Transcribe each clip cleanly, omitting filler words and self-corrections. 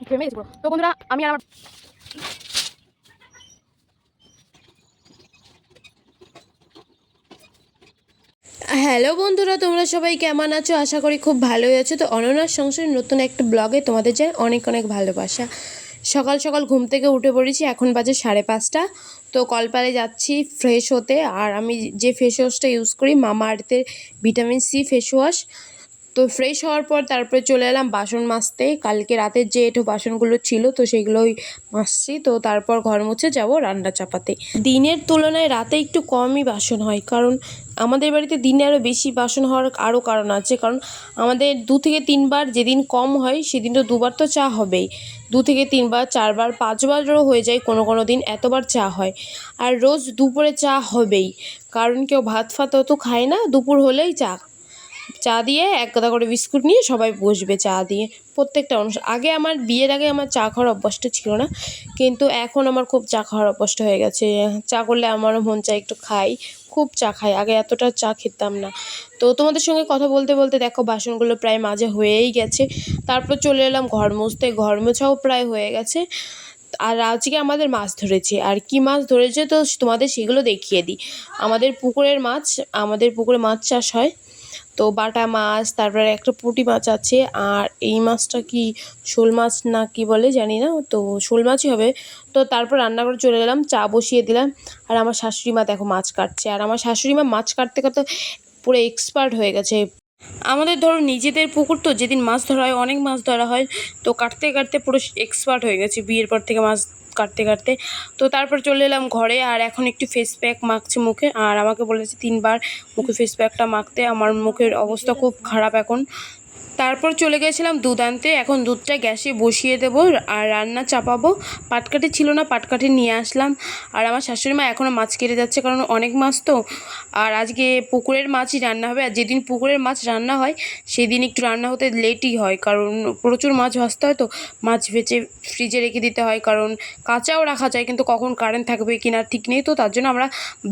ঘেমে গেছি পুরো। তো বন্ধুরা আমি আর আমার হ্যালো বন্ধুরা, তোমরা সবাই কেমন আছো? আশা করি খুব ভালোই আছো। তো অনন্যার সংসারের নতুন একটা ব্লগে তোমাদের জানাই অনেক অনেক ভালোবাসা। সকাল সকাল ঘুম থেকে উঠে পড়েছি, এখন বাজে 5:30। তো কলপারে যাচ্ছি ফ্রেশ হতে। আর আমি যে ফেস ওয়াশটা ইউজ করি মামা আর্থের ভিটামিন সি ফেস ওয়াশ। তো ফ্রেশ হওয়ার পর তারপরে চলে এলাম বাসন মাজতে। কালকে রাতের যে এঁঠো বাসনগুলো ছিল তো সেগুলোই মাজছি। তো তারপর ঘর মুছে যাব রান্না চাপাতে। দিনের তুলনায় রাতে একটু কমই বাসন হয়, কারণ আমাদের বাড়িতে দিনে আরও বেশি বাসন হওয়ার আরও কারণ আছে। কারণ আমাদের 2 থেকে 3 বার, যেদিন কম হয় সেদিন তো 2 বার তো চা হবেই। 2 থেকে 3 বার, 4 বার, 5 বারও হয়ে যায় কোনো দিন, এতবার চা হয়। আর রোজ দুপুরে চা হবেই, কারণ কেউ ভাত ফাত অত খায় না, দুপুর হলেই চা দিয়ে এক গাদা করে বিস্কুট নিয়ে সবাই বসবে চা দিয়ে প্রত্যেকটা অনুষ্ঠান। আগে আমার বিয়ের আগে আমার চা খাওয়ার অভ্যাসটা ছিল না, কিন্তু এখন আমার খুব চা খাওয়ার অভ্যাসটা হয়ে গেছে। চা করলে আমারও মন চায় একটু খাই, খুব চা খাই। আগে এতটা চা খেতাম না। তো তোমাদের সঙ্গে কথা বলতে বলতে দেখো বাসনগুলো প্রায় মাঝে হয়েই গেছে। তারপর চলে এলাম ঘর মুছতে, ঘর মোছাও প্রায় হয়ে গেছে। আর আজকে আমাদের মাছ ধরেছে। আর কি মাছ ধরেছে তো তোমাদের সেগুলো দেখিয়ে দিই। আমাদের পুকুরে মাছ চাষ হয়। তো বাটা মাছ, তারপরে একটা পুঁটি মাছ আছে, আর এই মাছটা কি শোল মাছ না কি বলে জানি না, তো শোল মাছই হবে। তো তারপর রান্না করে চলে গেলাম, চা বসিয়ে দিলাম। আর আমার শাশুড়ি মা দেখো মাছ কাটছে। আর আমার শাশুড়ি মা মাছ কাটতে কাটতে পুরো এক্সপার্ট হয়ে গেছে। আমাদের ধরো নিজেদের পুকুর, তো যেদিন মাছ ধরা হয় অনেক মাছ ধরা হয়, তো কাটতে কাটতে পুরো এক্সপার্ট হয়ে গেছে বিয়ের পর থেকে মাছ কাটতে কাটতে। তো তারপর চলে এলাম ঘরে, আর এখন একটু ফেস প্যাক মাখছি মুখে। আর আমাকে বলেছে 3 বার মুখে ফেস প্যাকটা মাখতে। আমার মুখের অবস্থা খুব খারাপ এখন। তারপর চলে গেছিলাম দুধ আনতে। এখন দুধটা গ্যাসে বসিয়ে দেবো আর রান্না চাপাবো। পাটকাঠি ছিল না, পাটকাঠি নিয়ে আসলাম। আর আমার শাশুড়ি মা এখনও মাছ কেটে যাচ্ছে, কারণ অনেক মাছ তো। আর আজকে পুকুরের মাছই রান্না হবে। আর যেদিন পুকুরের মাছ রান্না হয় সেদিন একটু রান্না হতে লেটই হয়, কারণ প্রচুর মাছ ভাজতে হয়। তো মাছ ভেজে ফ্রিজে রেখে দিতে হয়, কারণ কাঁচাও রাখা যায়, কিন্তু কখন কারেন্ট থাকবে কিনা ঠিক নেই। তো তার জন্য আমরা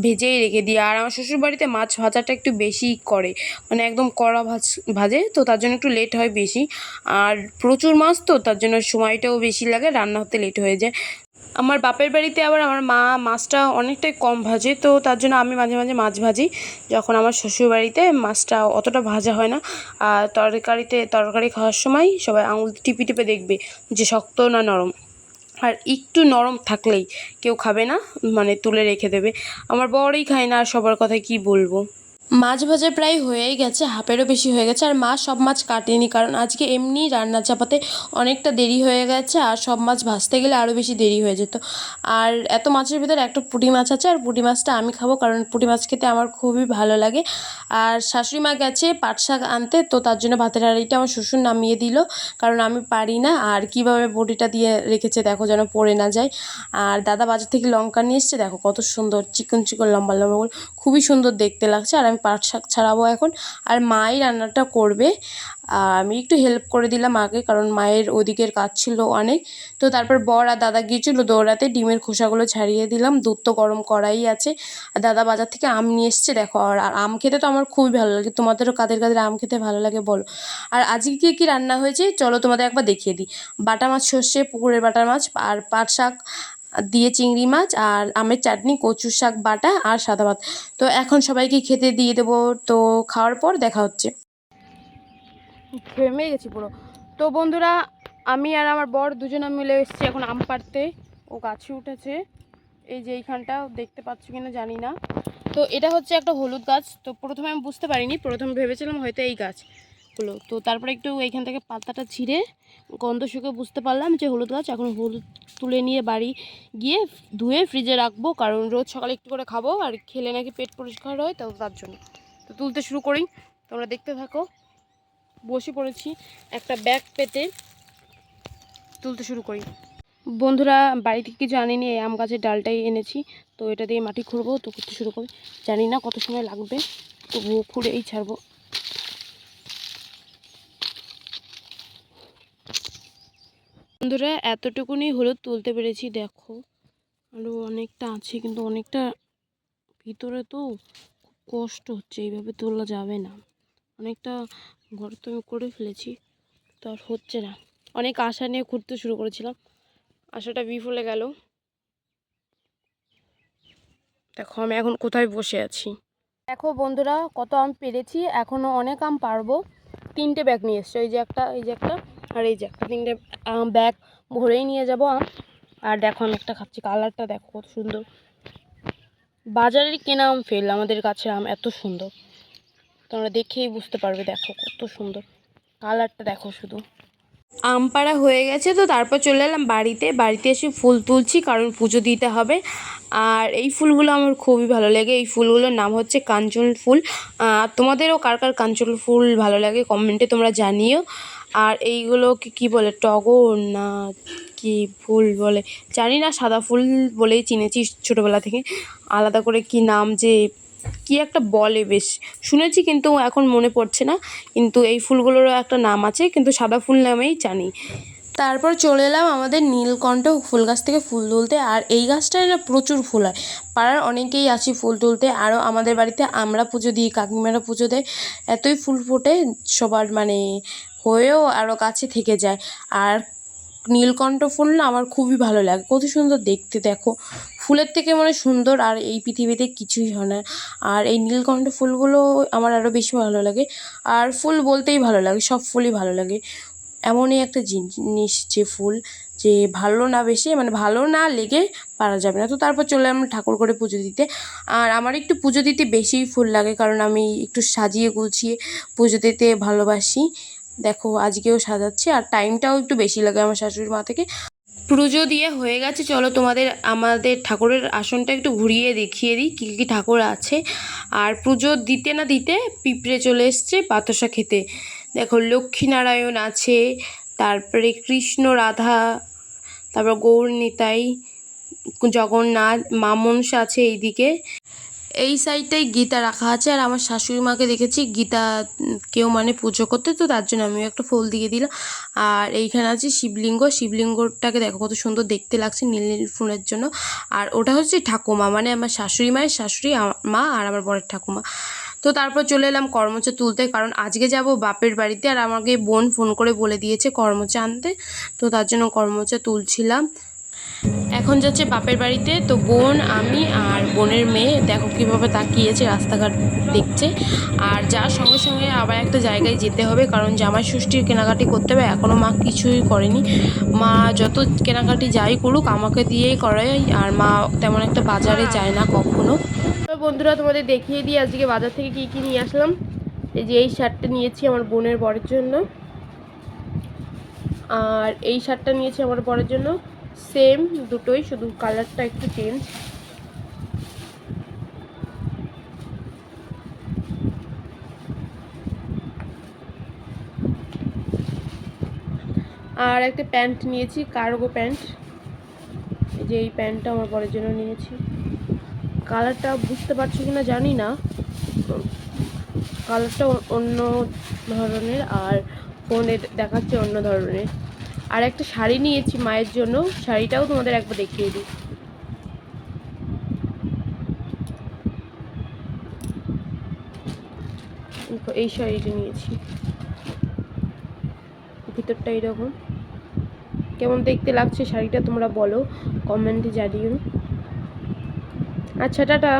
ভেজেই রেখে দিই। আর আমার শ্বশুরবাড়িতে মাছ ভাজাটা একটু বেশিই করে, মানে একদম কড়া ভাজে, তো তার জন্য একটু লেট হয় বেশি। আর প্রচুর মাছ তো তার জন্য সময়টাও বেশি লাগে, রান্না হতে লেট হয়ে যায়। আমার বাপের বাড়িতে আবার আমার মা মাছটা অনেকটাই কম ভাজে, তো তার জন্য আমি মাঝে মাঝে মাছ ভাজি। যখন আমার শ্বশুরবাড়িতে মাছটা অতটা ভাজা হয় না। আর তরকারি খাওয়ার সময় সবাই আঙুল টিপে টিপে দেখবে যে শক্ত না নরম। আর একটু নরম থাকলেই কেউ খাবে না, মানে তুলে রেখে দেবে। আমার বরই খায় না, আর সবার কথায় কি বলবো। মাছ ভাজা প্রায় হয়েই গেছে, হাফেরও বেশি হয়ে গেছে। আর মা সব মাছ কাটেনি, কারণ আজকে এমনি রান্না চাপাতে অনেকটা দেরি হয়ে গেছে, আর সব মাছ ভাজতে গেলে আরও বেশি দেরি হয়ে যেত। আর এত মাছের ভিতরে একটা পুঁটি মাছ আছে, আর পুঁটি মাছটা আমি খাবো, কারণ পুঁটি মাছ খেতে আমার খুবই ভালো লাগে। আর শাশুড়ি মা গেছে পাট শাক আনতে, তো তার জন্য ভাতের হাঁড়িটা আমার শ্বশুর নামিয়ে দিল, কারণ আমি পারি না। আর কীভাবে বটিটা দিয়ে রেখেছে দেখো, যেন পড়ে না যায়। আর দাদা বাজার থেকে লঙ্কা নিয়ে এসছে, দেখো কত সুন্দর চিকন চিকন লম্বা লম্বা, খুবই সুন্দর দেখতে লাগছে। আর আমি পাট শাক ছাড়াবো এখন, আর মাই রান্নাটা করবে। আমি একটু হেল্প করে দিলাম আগে, কারণ মায়ের ওদিকের কাজ ছিল অনেক। তো তারপর বর আর দাদা গিয়েছিল দৌড়াতে, ডিমের খোসাগুলো ছাড়িয়ে দিলাম। দুধ তো গরম করাই আছে। আর দাদা বাজার থেকে আম নিয়ে এসছে দেখো। আর আম খেতে তো আমার খুবই ভালো লাগে। তোমাদেরও কাদের কাদের আম খেতে ভালো লাগে বলো। আর আজকে কী কী রান্না হয়েছে চলো তোমাদের একবার দেখিয়ে দিই। বাটা মাছ সর্ষে, পুকুরের বাটা মাছ, আর পাট শাক দিয়ে চিংড়ি মাছ, আর আমের চাটনি, কচুর শাক বাটা, আর সাদা ভাত। তো এখন সবাইকে খেতে দিয়ে দেবো। তো খাওয়ার পর দেখা হচ্ছে। ঘেমে গেছি পুরো। তো বন্ধুরা আমি আর আমার বর দুজনে মিলে এসেছি এখন আম পাড়তে। ও গাছে উঠেছে, এই যে এইখানটা দেখতে পাচ্ছ কিনা জানি না। তো এটা হচ্ছে একটা হলুদ গাছ। তো প্রথমে আমি বুঝতে পারিনি, প্রথমে ভেবেছিলাম হয়তো এই গাছগুলো। তো তারপরে একটু এইখান থেকে পাতাটা ছিঁড়ে গন্ধ শুকে বুঝতে পারলাম যে হলুদ গাছ। এখন হলুদ তুলে নিয়ে বাড়ি গিয়ে ধুয়ে ফ্রিজে রাখবো, কারণ রোজ সকালে একটু করে খাবো, আর খেলে নাকি পেট পরিষ্কার হয়, তো তার জন্য। তো তুলতে শুরু করি, তোমরা দেখতে থাকো। বসে পড়েছি একটা ব্যাগ পেতে, তুলতে শুরু করি। বন্ধুরা বাড়ি থেকে কিছু আনিনি, এই আম গাছের ডালটাই এনেছি। তো এটা দিয়ে মাটি খুঁড়বো, তো করতে শুরু করি। জানি না কত সময় লাগবে, তবুও খুঁড়েই ছাড়বো। বন্ধুরা এতটুকুনি হলুদ তুলতে পেরেছি, দেখো আরও অনেকটা আছে, কিন্তু অনেকটা ভিতরে, তো খুব কষ্ট হচ্ছে, এইভাবে তোলা যাবে না। অনেকটা ঘর তো আমি করে ফেলেছি, তো আর হচ্ছে না। অনেক আশা নিয়ে ঘুরতে শুরু করেছিলাম, আশাটা বিফলে গেল। দেখো আমি এখন কোথায় বসে আছি। দেখো বন্ধুরা কত আম পেরেছি, এখনও অনেক আম পারবো। 3টে ব্যাগ নিয়ে এসছি, এই যে একটা, এই যে একটা, আর এই যে একটা, 3টে ব্যাগ ভরেই নিয়ে যাব আম। আর দেখো আমি একটা খাচ্ছি, কালারটা দেখো কত সুন্দর। বাজারের কেনা আম ফেল, আমাদের গাছের আম এত সুন্দর, তোমরা দেখেই বুঝতে পারবে। দেখো কত সুন্দর কালারটা, দেখো শুধু। আম পাড়া হয়ে গেছে, তো তারপর চলে এলাম বাড়িতে এসে ফুল তুলছি, কারণ পুজো দিতে হবে। আর এই ফুলগুলো আমার খুবই ভালো লাগে, এই ফুলগুলোর নাম হচ্ছে কাঞ্চন ফুল। তোমাদেরও কার কার কাঞ্চন ফুল ভালো লাগে কমেন্টে তোমরা জানিও। আর এইগুলোকে কি বলে, টগর না কি ফুল বলে জানি না, সাদা ফুল বলেই চিনেছি ছোটোবেলা থেকে। আলাদা করে কি নাম যে কি একটা বলে, বেশ শুনেছি কিন্তু এখন মনে পড়ছে না। কিন্তু এই ফুলগুলোরও একটা নাম আছে, কিন্তু সাদা ফুল নামেই জানি। তারপর চলে এলাম আমাদের নীলকণ্ঠ ফুল গাছ থেকে ফুল তুলতে। আর এই গাছটায় না প্রচুর ফুল হয়, পাড়ার অনেকেই আসি ফুল তুলতে। আরও আমাদের বাড়িতে আমরা পুজো দিই, কাকিমারা পুজো দেয়, এতই ফুল ফোটে সবার, মানে হয়েও আরও কাছে থেকে যায়। আর নীলকণ্ঠ ফুল না আমার খুবই ভালো লাগে, কত সুন্দর দেখতে। দেখো ফুলের থেকে মানে সুন্দর আর এই পৃথিবীতে কিছুই হয় না। আর এই নীলকণ্ঠ ফুলগুলো আমার আরও বেশি ভালো লাগে। আর ফুল বলতেই ভালো লাগে, সব ফুলই ভালো লাগে। এমনই একটা জিনিস যে ফুল, যে ভালো না বেশি, মানে ভালো না লেগে পারা যাবে না। তো তারপর চলে আমরা ঠাকুর করে পুজো দিতে। আর আমার একটু পুজো দিতে বেশিই ফুল লাগে, কারণ আমি একটু সাজিয়ে গুছিয়ে পুজো দিতে ভালোবাসি। দেখো আজকেও সাজাচ্ছি, আর টাইমটাও একটু বেশি লাগে আমার শাশুড়ি মা থেকে। পুজো দিয়ে হয়ে গেছে, চলো তোমাদের আমাদের ঠাকুরের আসনটা একটু ঘুরিয়ে দেখিয়ে দিই কী কী ঠাকুর আছে। আর পুজো দিতে না দিতে পিঁপড়ে চলে এসছে বাতাসা খেতে। দেখো লক্ষ্মীনারায়ণ আছে, তারপরে কৃষ্ণ রাধা, তারপর গৌর নিতাই, জগন্নাথ, মা মনসা আছে এইদিকে। এই সাইডটায় গীতা রাখা আছে। আর আমার শাশুড়ি মাকে দেখেছি গীতা কেউ মানে পুজো করতে, তো তার জন্য আমিও একটা ফুল দিয়ে দিলাম। আর এইখানে আছে শিবলিঙ্গটাকে দেখো কত সুন্দর দেখতে লাগছে নীল নীল ফুলের জন্য। আর ওটা হচ্ছে ঠাকুমা, মানে আমার শাশুড়ি মায়ের শাশুড়ি মা আর আমার বরের ঠাকুমা। তো তারপর চলে এলাম কর্মচা তুলতে, কারণ আজকে যাব বাপের বাড়িতে। আর আমাকে বোন ফোন করে বলে দিয়েছে কর্মচা আনতে, তো তার জন্য কর্মচা তুলছিলাম। এখন যাচ্ছে বাপের বাড়িতে, তো বোন, আমি আর বোনের মেয়ে দেখো কীভাবে তাকিয়েছে, রাস্তাঘাট দেখছে। আর যার সঙ্গে সঙ্গে আবার একটা জায়গায় যেতে হবে, কারণ জামাই ষষ্ঠীর কেনাকাটি করতে হবে। এখনও মা কিছুই করেনি, মা যত কেনাকাটি যাই করুক আমাকে দিয়েই করায়। আর মা তেমন একটা বাজারে যায় না কখনো। তো বন্ধুরা তোমাদের দেখিয়ে দিই আজকে বাজার থেকে কী কী নিয়ে আসলাম। এই যে এই শার্টটা নিয়েছি আমার বোনের বরের জন্য, আর এই শার্টটা নিয়েছি আমার বরের জন্য, সেম দুটোই, শুধু কালারটা একটু চেঞ্জ। আর একটা প্যান্ট নিয়েছি, কার্গো প্যান্ট, এই যে এই প্যান্টটা আমার বরের জন্য নিয়েছি। কালারটা বুঝতে পারছো কিনা জানি না, কালারটা অন্য ধরনের, আর ফোনে দেখাচ্ছে অন্য ধরনের। আর একটা শাড়ি নিয়েছি মায়ের জন্য, শাড়িটাও তোমাদের একবার দেখিয়ে দিই। এই শাড়িটা নিয়েছি, ভিতরটা এরকম। কেমন দেখতে লাগছে শাড়িটা তোমরা বলো, কমেন্টে জানিও। আচ্ছা টাটা।